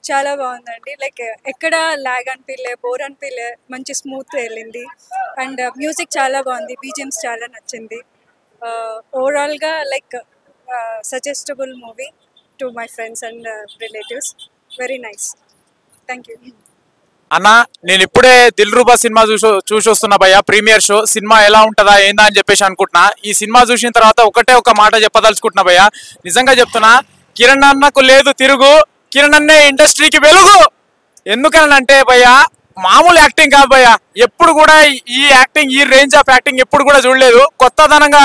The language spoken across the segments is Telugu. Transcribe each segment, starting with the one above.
చాలా బాగుందండి. లైక్ ఎక్కడ లాగ్ అనిపియలే, బోర్ అనిపియలే, మంచి స్మూత్ వెళ్ళింది. అండ్ మ్యూజిక్ చాలా బాగుంది, బీజిఎమ్స్ చాలా నచ్చింది. ఓవరాల్గా like suggestible movie to my friends and relatives. Very nice. Thank you. అన్న నేను ఇప్పుడే దిల్ రూబా సినిమా చూసి వస్తున్నా భయ్య. ప్రీమియర్ షో సినిమా ఎలా ఉంటుందా ఏందా అని చెప్పేసి అనుకుంటున్నా. ఈ సినిమా చూసిన తర్వాత ఒక మాట చెప్పదలుచుకుంటున్నా భయ్య. నిజంగా చెప్తున్నా, కిరణ్ అన్నకు లేదు తిరుగు, కిరణ్ అన్నే ఇండస్ట్రీకి వెలుగు. ఎందుకనంటే భయ్య మామూలు యాక్టింగ్ కాదు భయ్య. ఎప్పుడు కూడా ఈ యాక్టింగ్, ఈ రేంజ్ ఆఫ్ యాక్టింగ్ ఎప్పుడు కూడా చూడలేదు. కొత్తదనంగా,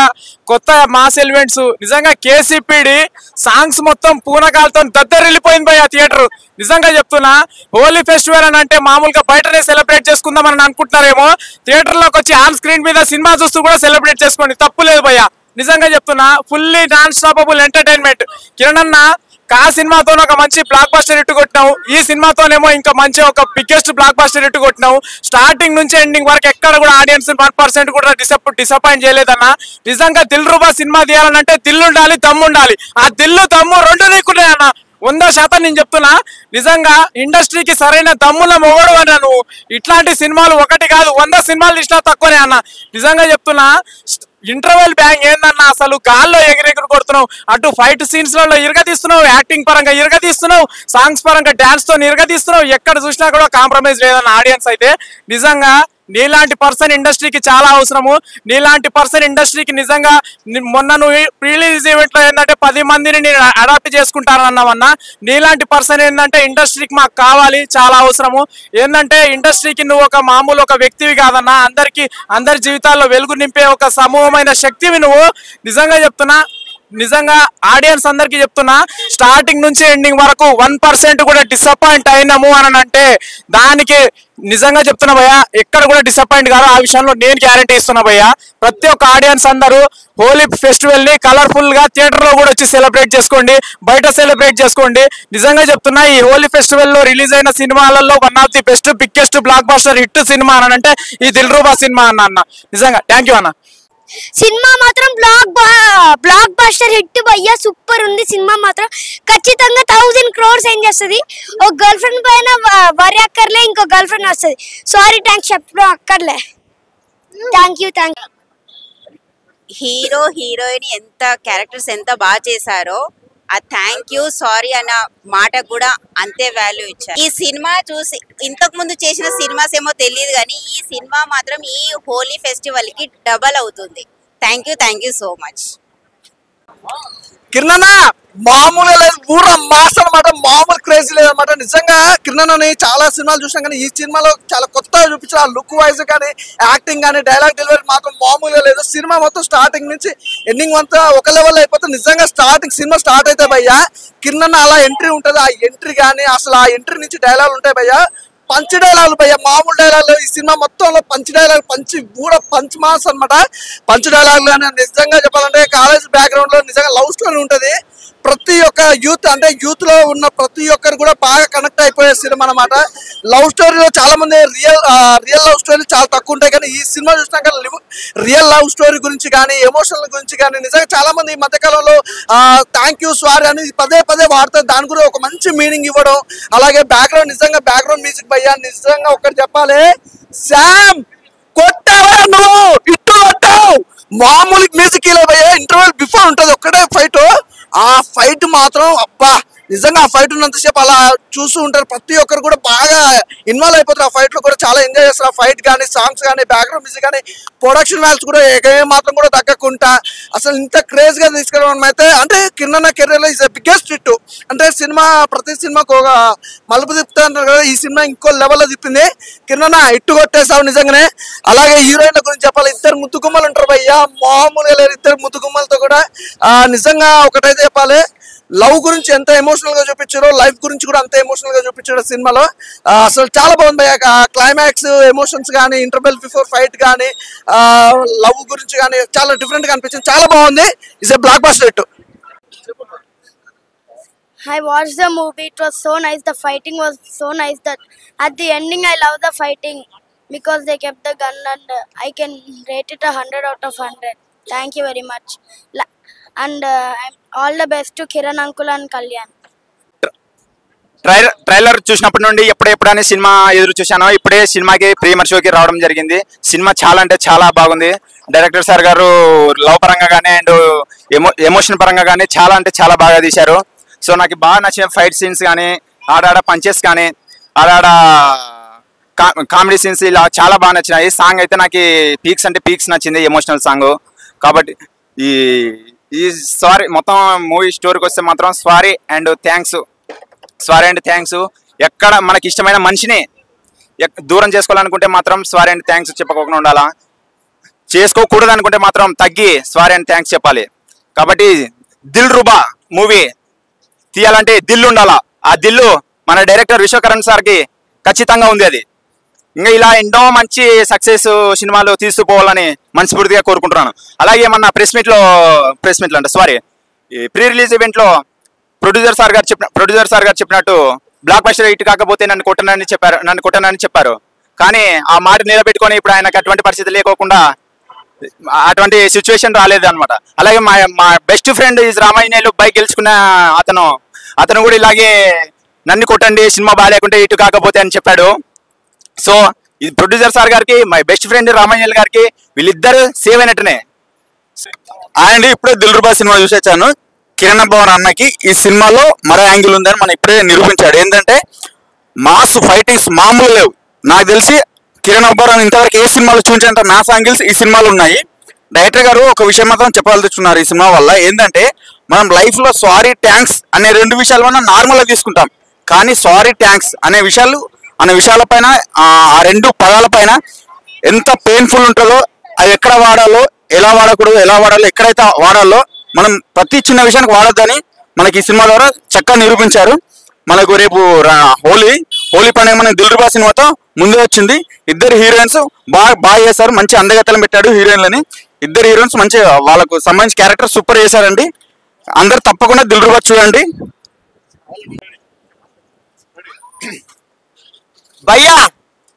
కొత్త మాస్ ఎలిమెంట్స్. నిజంగా కేసీపీడి సాంగ్స్ మొత్తం పూనకాలతో దద్దరిల్లిపోయింది భయ్య థియేటర్. నిజంగా చెప్తున్నా, హోలీ ఫెస్టివల్ అని అంటే మామూలుగా బయటనే సెలబ్రేట్ చేసుకుందామని అనుకుంటున్నారేమో, థియేటర్లోకి వచ్చి ఆన్ స్క్రీన్ మీద సినిమా చూస్తూ కూడా సెలబ్రేట్ చేసుకోండి, తప్పు లేదు భయ్య. నిజంగా చెప్తున్నా, fully non stoppable entertainment. Kiran అన్న కా సినిమాతో ఒక మంచి బ్లాక్ బస్టర్ హిట్ కొట్టినావు, ఈ సినిమాతోనేమో ఇంకా మంచి ఒక బిగ్గెస్ట్ బ్లాక్ బస్టర్ హిట్ కొట్టినావు. స్టార్టింగ్ నుంచి ఎండింగ్ వరకు ఎక్కడ కూడా ఆడియన్స్ 1% కూడా డిసప్పాయింట్ చేయలేదన్న. నిజంగా దిల్ రూబా సినిమా తీయాలనంటే దిల్లు ఉండాలి, దమ్ము ఉండాలి. ఆ దిల్లు దమ్ము రెండు నీకున్నాయి అన్న, 100% నేను చెప్తున్నా. నిజంగా ఇండస్ట్రీకి సరైన దమ్ముల మొగడు అన్న నువ్వు. ఇట్లాంటి సినిమాలు ఒకటి కాదు 100 సినిమాలు తీసినా తక్కువనే అన్న. నిజంగా చెప్తున్నా, ఇంటర్వెల్ బ్యాంగ్ ఏందన్నా, అసలు గాల్లో ఎగిరెగిరి కొడుతున్నావు. అటు ఫైట్ సీన్స్ లలో ఇరగదీస్తున్నావు, యాక్టింగ్ పరంగా ఇరగదీస్తున్నావు, సాంగ్స్ పరంగా డాన్స్ తో ఇరగదీస్తున్నావు. ఎక్కడ చూసినా కూడా కాంప్రమైజ్ లేదన్న ఆడియన్స్ అయితే. నిజంగా నీలాంటి పర్సన్ ఇండస్ట్రీకి చాలా అవసరము. నీలాంటి పర్సన్ ఇండస్ట్రీకి నిజంగా మొన్న నువ్వు రిలీజ్ ఈవెంట్ లో ఏంటంటే 10 మందిని నేను అడాప్ట్ చేసుకుంటానన్నావన్నా. నీలాంటి పర్సన్ ఏంటంటే ఇండస్ట్రీకి మాకు కావాలి, చాలా అవసరము. ఏంటంటే ఇండస్ట్రీకి నువ్వు ఒక మామూలు ఒక వ్యక్తివి కాదన్నా, అందరి జీవితాల్లో వెలుగు నింపే ఒక సమూహమైన శక్తివి నువ్వు. నిజంగా చెప్తున్నా, నిజంగా ఆడియన్స్ అందరికి చెప్తున్నా, స్టార్టింగ్ నుంచి ఎండింగ్ వరకు 1% కూడా డిసప్పాయింట్ అయినాము అని అంటే దానికి నిజంగా చెప్తున్నా భయ్య, ఎక్కడ కూడా డిసప్పాయింట్ కాదు. ఆ విషయంలో నేను గ్యారంటీ ఇస్తున్నా భయ్య. ప్రతి ఒక్క ఆడియన్స్ అందరూ హోలీ ఫెస్టివల్ ని కలర్ఫుల్ గా థియేటర్ లో కూడా వచ్చి సెలబ్రేట్ చేసుకోండి, బయట సెలబ్రేట్ చేసుకోండి. నిజంగా చెప్తున్నా, ఈ హోలీ ఫెస్టివల్ లో రిలీజ్ అయిన సినిమాలలో one of the best biggest blockbuster hit cinema అని అంటే ఈ దిల్ రూబా సినిమా అన్న. నిజంగా థ్యాంక్ యూ అన్న. సినిమా మాత్రం బ్లాక్ బస్టర్ హిట్ భయ్యా, సూపర్ ఉంది సినిమా మాత్రం. ఖచ్చితంగా 1000 crores ఏం చేస్తుంది. ఒక గర్ల్ ఫ్రెండ్ పైన వరి అక్కర్లే, ఇంకో గర్ల్ ఫ్రెండ్ వస్తుంది. సారీ థ్యాంక్స్ చెప్పడం అక్కర్లే. Thank you. హీరో హీరోయిన్ ఎంత క్యారెక్టర్స్ ఎంత బాగా చేశారో, ఆ థ్యాంక్ యూ సారీ అన్న మాట కూడా అంతే వాల్యూ ఇచ్చారు. ఈ సినిమా చూసి ఇంతకు ముందు చేసిన సినిమాస్ ఏమో తెలియదు కానీ ఈ సినిమా మాత్రం ఈ హోలీ ఫెస్టివల్ కి డబల్ అవుతుంది. Thank you so much. Kiran మామూలుగా లేదు, పూరా మాస్ అనమాట, మామూలు క్రేజీ లేదనమాట. నిజంగా కిరణ్ అని చాలా సినిమాలు చూసాం కానీ ఈ సినిమాలో చాలా కొత్తగా చూపించారు. ఆ లుక్ వైజ్ కానీ, యాక్టింగ్ కానీ, డైలాగ్ డెలివరీ మాత్రం మామూలుగా లేదు. సినిమా మొత్తం స్టార్టింగ్ నుంచి ఎండింగ్ అంతా ఒక లెవెల్ అయిపోతుంది. నిజంగా సినిమా స్టార్ట్ అయితే భయ్యా, కిరణ్ అలా ఎంట్రీ ఉంటుంది. ఆ ఎంట్రీ కానీ అసలు ఆ ఎంట్రీ నుంచి డైలాగులు ఉంటాయి భయ్యా, పంచ్ డైలాగులు భయ్య, మామూలు డైలాగులు. ఈ సినిమా మొత్తంలో పంచ్ డైలాగ్, పంచ్ మాస్ అనమాట. పంచ్ డైలాగులు అని నిజంగా చెప్పాలంటే కాలేజ్ బ్యాక్గ్రౌండ్ లో నిజంగా లవ్ స్టోరీ ఉంటుంది. ప్రతి ఒక్క యూత్ అంటే యూత్ లో ఉన్న ప్రతి ఒక్కరు కూడా బాగా కనెక్ట్ అయిపోయే సినిమా అనమాట. లవ్ స్టోరీలో చాలా మంది రియల్ లవ్ స్టోరీలు చాలా తక్కువ ఉంటాయి కానీ ఈ సినిమా చూసినాక రియల్ లవ్ స్టోరీ గురించి కానీ, ఎమోషనల్ గురించి కానీ నిజంగా చాలా మంది ఈ మధ్యకాలంలో థ్యాంక్ యూ సారీ అని పదే వాడతారు. దాని గురించి ఒక మంచి మీనింగ్ ఇవ్వడం. అలాగే బ్యాక్గ్రౌండ్, నిజంగా బ్యాక్గ్రౌండ్ మ్యూజిక్ భయ్యా, నిజంగా ఒకటి చెప్పాలి, శామ్ కొట్టావా నువ్వు, ఇటు కొట్టావు. మామూలు మ్యూజిక్ ఇలా భయ్యా, ఇంటర్వెల్ బిఫోర్ ఉంటుంది ఒక్కటే ఫైట్, ఆ ఫైట్ మాత్రం అబ్బా, నిజంగా ఆ ఫైట్ ఉన్నంతసేపు అలా చూస్తూ ఉంటారు. ప్రతి ఒక్కరు కూడా బాగా ఇన్వాల్వ్ అయిపోతారు. ఆ ఫైట్ లో కూడా చాలా ఎంజాయ్ చేస్తారు. ఆ ఫైట్ కానీ, సాంగ్స్ కానీ, బ్యాక్గ్రౌండ్ మ్యూజిక్ కానీ, ప్రొడక్షన్ వాల్యూస్ కూడా మాత్రం కూడా తగ్గకుండా అసలు ఇంత క్రేజ్ గా తీసుకెళ్ళడం అయితే అంటే కిరణ్ కెరీర్ లో ఇస్ బిగ్గెస్ట్ హిట్. అంటే ప్రతి సినిమాకు ఒక మలుపు తిప్పుతా అంటారు కదా, ఈ సినిమా ఇంకో లెవెల్ లో తిప్పింది. కిరణ్ ఇట్టు కొట్టేసావు నిజంగానే. అలాగే హీరోయిన్ల గురించి చెప్పాలి, 2 ముద్దుగుమ్మలు ఉంటారు భయ్యా, మామూలుగా లేరు. 2 ముద్దుగుమ్మలతో కూడా నిజంగా ఒకటైతే చెప్పాలి, లవ్ గురించి ఎంత ఎమోషనల్ గా చూపించారో, లైఫ్ గురించి కూడా అంత ఎమోషనల్ గా చూపించారు సినిమాలో. అసలు చాలా బాగుంది. క్లైమాక్స్ ఎమోషన్స్ కానీ, ఇంటర్వెల్ బిఫోర్ ఫైట్ కానీ, లవ్ గురించి కానీ చాలా డిఫరెంట్ గా అనిపించింది. చాలా బాగుంది. It's a block buster hit. I watched the movie. It was so nice. The fighting was so nice that at the ending I love the fighting because they kept the gun, and I can rate it 100 out of 100. Thank you very much. And all the best to Kiran uncle and Kalyan. Trailer చూసినప్పటి నుండి ఎప్పుడెప్పుడని సినిమా ఎదురు చూశాను. ఇప్పుడే సినిమాకి ప్రీమియర్ షోకి రావడం జరిగింది. సినిమా చాలా అంటే చాలా బాగుంది. డైరెక్టర్ సార్ గారు లవ్ పరంగా కానీ అండ్ ఎమోషన్ పరంగా కానీ చాలా అంటే చాలా బాగా తీశారు. సో నాకు బాగా నచ్చిన ఫైట్ సీన్స్ కానీ ఆడాడ పంచెస్ కానీ ఆడాడ కామెడీ సీన్స్ ఇలా చాలా బాగా నచ్చినాయి. సాంగ్ అయితే నాకు పీక్స్ అంటే పీక్స్ నచ్చింది, ఎమోషనల్ సాంగ్. కాబట్టి ఈ సారీ మొత్తం మూవీ స్టోరీకి వస్తే మాత్రం సారీ అండ్ థ్యాంక్స్ ఎక్కడ మనకి ఇష్టమైన మనిషిని దూరం చేసుకోవాలనుకుంటే మాత్రం సారీ అండ్ థ్యాంక్స్ చెప్పకుండా ఉండాలా, చేసుకోకూడదు అనుకుంటే మాత్రం తగ్గి సారీ అండ్ థ్యాంక్స్ చెప్పాలి. కాబట్టి దిల్ రూబా మూవీ తీయాలంటే దిల్ ఉండాలా. ఆ దిల్లు మన డైరెక్టర్ విశ్వకరణ్ సార్కి ఖచ్చితంగా ఉంది. అది ఇంకా ఇలా ఎన్నో మంచి సక్సెస్ సినిమాలు తీసుకుపోవాలని మనస్ఫూర్తిగా కోరుకుంటున్నాను. అలాగే మన ప్రెస్ మీట్లో అంటే సారీ ప్రీ రిలీజ్ ఈవెంట్లో ప్రొడ్యూసర్ సార్ గారు చెప్పినట్టు బ్లాక్ బస్టర్ హిట్ కాకపోతే నన్ను కొట్టనని చెప్పారు. కానీ ఆ మాట నిలబెట్టుకొని ఇప్పుడు ఆయనకు అటువంటి పరిస్థితి లేకోకుండా అటువంటి సిచ్యువేషన్ రాలేదు అనమాట. అలాగే మా బెస్ట్ ఫ్రెండ్ ఈజ్ రామాయణేలు బైక్ గెలుచుకున్న అతను కూడా ఇలాగే నన్ను కొట్టండి సినిమా బాగాలేకుంటే హిట్ కాకపోతే అని చెప్పాడు. సో ఇది ప్రొడ్యూసర్ సార్ గారికి, మై బెస్ట్ ఫ్రెండ్ రామాయణేల్ గారికి వీళ్ళిద్దరు సేవ్ అయినట్టునే. అండ్ ఇప్పుడే దిల్ రూబా సినిమా చూసేచ్చాను. కిరణ్ అబ్బవరం అన్నకి ఈ సినిమాలో మరో యాంగిల్ ఉందని మనం ఇప్పుడే నిరూపించాడు. ఏంటంటే మాస్ ఫైటింగ్స్ మామూలు లేవు. నాకు తెలిసి కిరణ్ అబ్బవరం ఇంతవరకు ఏ సినిమాలో చూపించేంత మాస్ యాంగిల్స్ ఈ సినిమాలో ఉన్నాయి. డైరెక్టర్ గారు ఒక విషయం మాత్రం చెప్పాల్చున్నారు ఈ సినిమా వల్ల. ఏంటంటే మనం లైఫ్లో సారీ థ్యాంక్స్ అనే రెండు విషయాలు మనం నార్మల్గా తీసుకుంటాం. కానీ సారీ థ్యాంక్స్ అనే విషయాలపైన ఆ రెండు పదాల పైన ఎంత పెయిన్ఫుల్ ఉంటుందో, అది ఎక్కడ వాడాలో, ఎలా వాడకూడదు, ఎక్కడైతే వాడాలో మనం ప్రతి చిన్న విషయానికి వాడొద్దని మనకి ఈ సినిమా ద్వారా చక్కగా నిరూపించారు. మనకు రేపు హోలీ పండుగ మన దిల్ రూబా సినిమాతో ముందే వచ్చింది. ఇద్దరు హీరోయిన్స్ బాగా చేశారు. మంచి అందగత్తెలను పెట్టాడు హీరోయిన్లని. ఇద్దరు హీరోయిన్స్ మంచి వాళ్ళకు సంబంధించిన క్యారెక్టర్ సూపర్ చేశారండి. అందరు తప్పకుండా దిల్ రూబా చూడండి.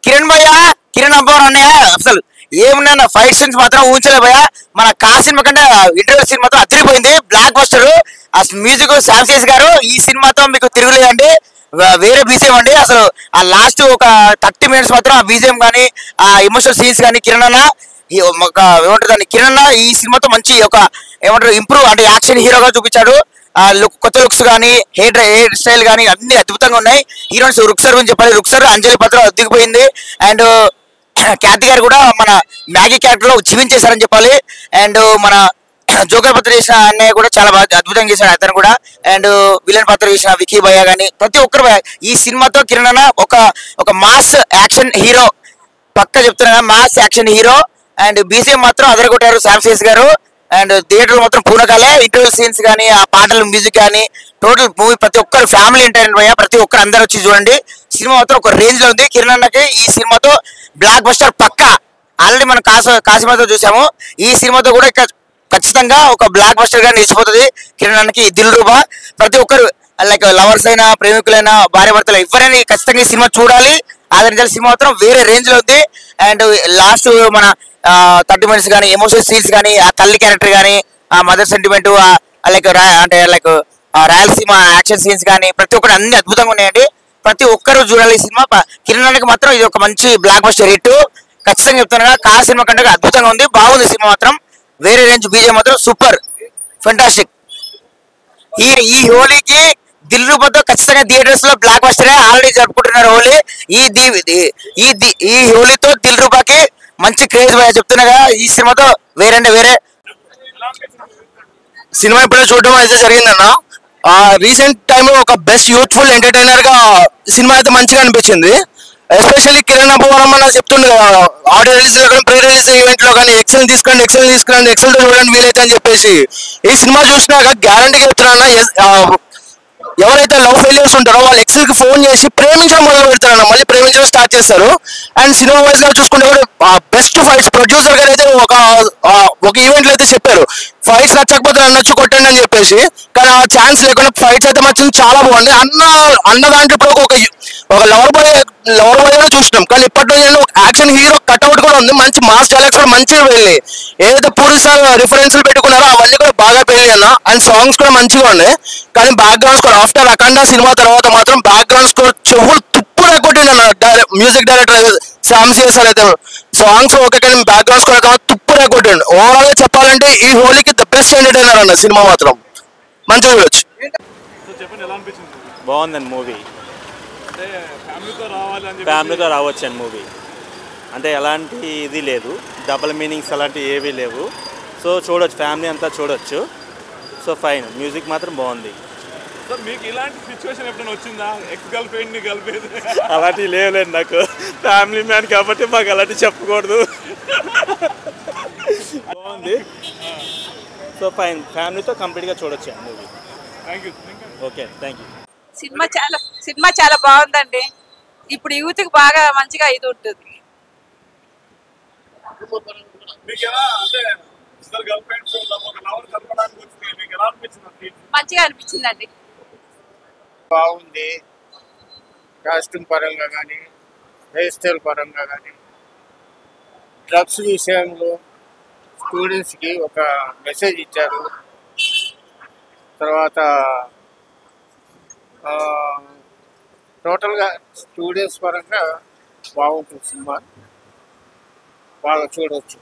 కిరణ్ అబ్బవరం అన్నయ్య అసలు ఏమున్నా ఫైట్ సీన్స్ మాత్రం ఊహించలే భయ్యా. మన సినిమా కంటే ఇంటర్వ్యూ సినిమా మాత్రం అదిరిపోయింది, బ్లాక్ బస్టర్. ఆ మ్యూజిక్ శాంసేస్ గారు ఈ సినిమాతో మీకు తిరుగులేదండి, వేరే బీజిఎం అండి. అసలు ఆ లాస్ట్ ఒక 30 minutes మాత్రం ఆ బీజిఎం కానీ ఆ ఎమోషనల్ సీన్స్ కానీ కిరణ్ అన్న ఏమంటారు కిరణ్ అన్న ఈ సినిమాతో మంచి ఒక ఏమంటారు ఇంప్రూవ్ అంటే యాక్షన్ హీరోగా చూపించాడు. ఆ కొత్త లుక్స్ కానీ హెయిర్ స్టైల్ కానీ అన్ని అద్భుతంగా ఉన్నాయి. హీరోయిన్స్ రుక్సర్ గురించి చెప్పాలి. రుక్సర్ అంజలి పాత్ర అద్దిగిపోయింది. అండ్ ఖ్యాతి గారు కూడా మన మ్యాగీ క్యారెక్టర్ లో జీవించేశారని చెప్పాలి. అండ్ మన జోకర్ పాత్ర చేసిన అన్నయ్య కూడా చాలా బాగా అద్భుతంగా చేశాడు అతను కూడా. అండ్ విలన్ పాత్ర చేసిన వికీ భయ్య కానీ ప్రతి ఒక్కరు ఈ సినిమాతో కిరణ్ అన్న ఒక మాస్ యాక్షన్ హీరో, పక్క చెప్తున్నా mass action hero. And BCM మాత్రం అదరగొట్టారు శాంసేస్ గారు. అండ్ థియేటర్ మాత్రం పూనకాలే. ఇంటర్వ్యూ సీన్స్ కానీ ఆ పాటలు మ్యూజిక్ కానీ టోటల్ మూవీ ప్రతి ఒక్కరు ఫ్యామిలీ ఎంటర్టైన్మెంట్ భయ్యా. ప్రతి ఒక్కరు అందరు వచ్చి చూడండి. సినిమా మాత్రం ఒక రేంజ్ లో ఉంది. కిరణ్ అన్నకి ఈ సినిమాతో బ్లాక్ బస్టర్ పక్కా. ఆల్రెడీ మనం కాసిమాతో చూసాము. ఈ సినిమాతో కూడా ఖచ్చితంగా ఒక బ్లాక్ బస్టర్ గా నిలిచిపోతుంది కిరణ్ అన్నకి దిల్ రూబా. ప్రతి ఒక్కరు లైక్ లవర్స్ అయినా ప్రేమికులైనా భార్య భర్తలు ఎవరైనా ఖచ్చితంగా ఈ సినిమా చూడాలి, ఆదరించాలి. సినిమా మాత్రం వేరే రేంజ్ లో ఉంది. అండ్ లాస్ట్ మన 30 minutes కానీ ఎమోషనల్ సీన్స్ కానీ ఆ తల్లి క్యారెక్టర్ కానీ ఆ మదర్ సెంటిమెంట్ లైక్ అంటే లైక్ రాయలసీమ యాక్షన్ సీన్స్ కానీ ప్రతి ఒక్కరు అన్ని అద్భుతంగా ఉన్నాయండి. ప్రతి ఒక్కరు చూడాలి ఈ సినిమా. కిరణ్ అన్నకి మాత్రం ఇది ఒక మంచి బ్లాక్ బస్టర్ హిట్ ఖచ్చితంగా చెప్తున్నా. సినిమా కంటే అద్భుతంగా ఉంది, బాగుంది సినిమా మాత్రం. వేరే రేంజ్ బీజే మాత్రం సూపర్ ఫెంటాస్టిక్. ఈ హోలీకి దిల్ రూబాతో ఖచ్చితంగా థియేటర్స్ లో బ్లాక్ బస్టర్ ఆల్రెడీ జరుపుకుంటున్నారు హోలీ. ఈ హోలీతో దిల్ రూబాకి మంచి క్రేజ్ చెప్తున్నాగా. ఈ సినిమాతో వేరే సినిమా ఇప్పుడే చూడడం అయితే జరిగిందన్న. రీసెంట్ టైంలో ఒక బెస్ట్ యూత్ఫుల్ ఎంటర్టైనర్ గా సినిమా అయితే మంచిగా అనిపించింది. ఎస్పెషల్లీ కిరణ్ అబ్బవరం అన్న చెప్తుండే ఆడియో రిలీజ్ లో కానీ ప్రీ రిలీజ్ ఈవెంట్ లో కానీ ఎక్సెల్ తీసుకురండి ఎక్సెల్ తో చూడండి వీలైతే అని చెప్పేసి ఈ సినిమా చూసినాక గ్యారంటీగా చెప్తున్నా ఎవరైతే లవ్ ఫెయిలియర్స్ ఉంటారో వాళ్ళు ఎక్సెల్ కి ఫోన్ చేసి ప్రేమించడం మొదలు పెడతారన్న, మళ్ళీ ప్రేమించడం స్టార్ట్ చేస్తారు. అండ్ సినిమా వైజ్ గా చూసుకుంటే కూడా బెస్ట్ ఫైట్స్ ప్రొడ్యూసర్ గారు అయితే ఒక ఈవెంట్ లో అయితే చెప్పారు, ఫైట్స్ నచ్చకపోతే నచ్చు కొట్టండి అని చెప్పేసి. కానీ ఆ ఛాన్స్ లేకుండా ఫైట్స్ అయితే మంచిది, చాలా బాగుంది. అన్న దాంట్లో ఇప్పుడు ఒక లవర్ బాయ్ చూసినాం, కానీ ఇప్పటి నుంచి యాక్షన్ హీరో కట్అవుట్ కూడా కూడా ఉంది, మంచి మాస్ డైలాగ్స్ కూడా మంచిగా వెళ్ళి, ఏదైతే పూరి సార్ రిఫరెన్స్లు పెట్టుకున్నారో అవన్నీ కూడా బాగా పెళ్ళి అన్న. అండ్ సాంగ్స్ కూడా మంచిగా ఉన్నాయి. కానీ బ్యాక్గ్రౌండ్ స్కోర్ ఆఫ్టర్ అఖండ సినిమా తర్వాత మాత్రం బ్యాక్గ్రౌండ్ స్కోర్ చెవులు తుప్పుగా కొట్టిందన్న. మ్యూజిక్ డైరెక్టర్ శాంసీ సార్ అయితే సాంగ్స్ ఓకే, కానీ బ్యాక్గ్రౌండ్ స్కోర్ తుప్పుగా కొట్టిండు. ఓవరాల్ గా చెప్పాలంటే ఈ హోలీకి ద బెస్ట్ ఎంటర్టైనర్ అన్న. సినిమా మాత్రం మంచిగా చూడొచ్చు. బాగుందండి మూవీ, ఫ్యామిలీతో రావచ్చు అండి మూవీ. అంటే ఎలాంటి ఇది లేదు, డబుల్ మీనింగ్స్ అలాంటివి ఏవీ లేవు. సో చూడొచ్చు, ఫ్యామిలీ అంతా చూడొచ్చు. సో ఫైన్, మ్యూజిక్ మాత్రం బాగుంది. మీకు ఇలాంటి సిచ్యువేషన్ ఎప్పుడైనా వచ్చిందా? ఎక్స్ గర్ల్ ఫ్రెండ్ని కలిపేది అలాంటివి లేవులేండి, నాకు ఫ్యామిలీ మ్యాన్ కాబట్టి మాకు అలాంటివి చెప్పకూడదు. బాగుంది. సో ఫైన్, ఫ్యామిలీతో కంప్లీట్గా చూడొచ్చు అండి movie. Thank you. Okay, thank you. Cinema చాలా బాగుందండి. ఇప్పుడు యూత్కి బాగా మంచిగా ఇది ఉంటుంది. మంచిగా అనిపించిందండి. బాగుంది. కాస్ట్యూమ్ పరంగా కానీ, హెయిర్ స్టైల్ పరంగా కానీ, డ్రగ్స్ విషయంలో స్టూడెంట్స్కి ఒక మెసేజ్ ఇచ్చారు. తర్వాత టోటల్గా స్టూడెంట్స్ పరంగా బాగుంటుంది సినిమా, బాగా చూడవచ్చు.